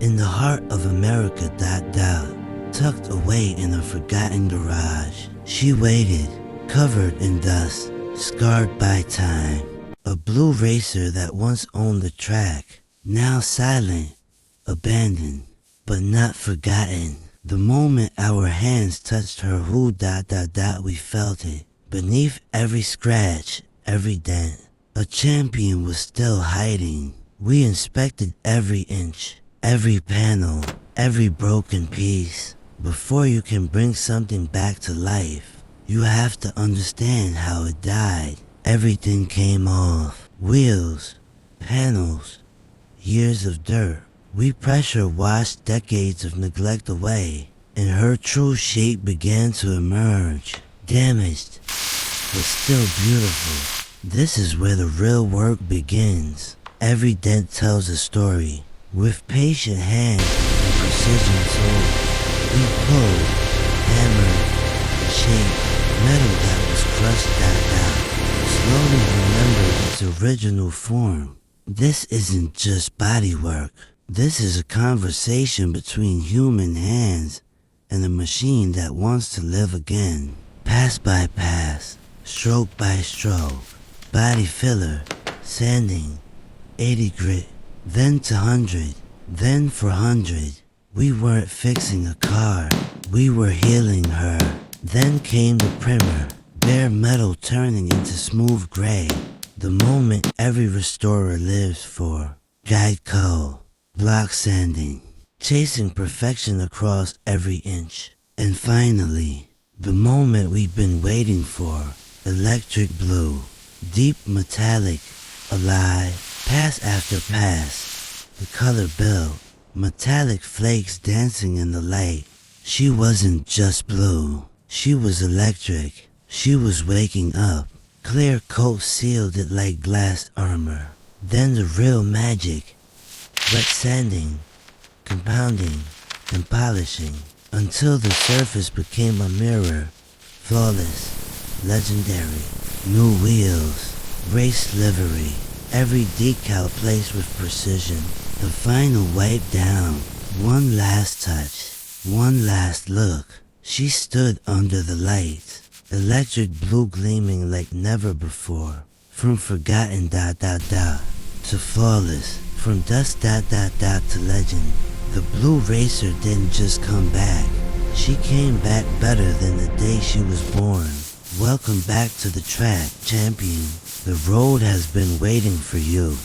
In the heart of America, tucked away in a forgotten garage, she waited, covered in dust, scarred by time. A blue racer that once owned the track, now silent, abandoned, but not forgotten. The moment our hands touched her we felt it. Beneath every scratch, every dent, a champion was still hiding. We inspected every inch, every panel, every broken piece. Before you can bring something back to life, you have to understand how it died. Everything came off. Wheels, panels, years of dirt. We pressure washed decades of neglect away, and her true shape began to emerge. Damaged, but still beautiful. This is where the real work begins. Every dent tells a story. With patient hands and precision tools, we pulled, hammered, shaped metal that was crushed out. Slowly remembered its original form. This isn't just bodywork. This is a conversation between human hands and a machine that wants to live again. Pass by pass, stroke by stroke, body filler, sanding, 80 grit, then to 100, then for 100. We weren't fixing a car, we were healing her. Then came the primer, bare metal turning into smooth gray. The moment every restorer lives for. Guide coat, block sanding, chasing perfection across every inch. And finally, the moment we've been waiting for. Electric blue, deep metallic, alive, pass after pass. The color built, metallic flakes dancing in the light. She wasn't just blue, she was electric. She was waking up. Clear coat sealed it like glass armor. Then the real magic. Wet sanding, compounding, and polishing until the surface became a mirror. Flawless, legendary. New wheels, race livery. Every decal placed with precision. The final wipe down. One last touch. One last look. She stood under the lights. Electric blue gleaming like never before. From forgotten to flawless. From dust to legend. The blue racer didn't just come back. She came back better than the day she was born. Welcome back to the track, champion. The road has been waiting for you.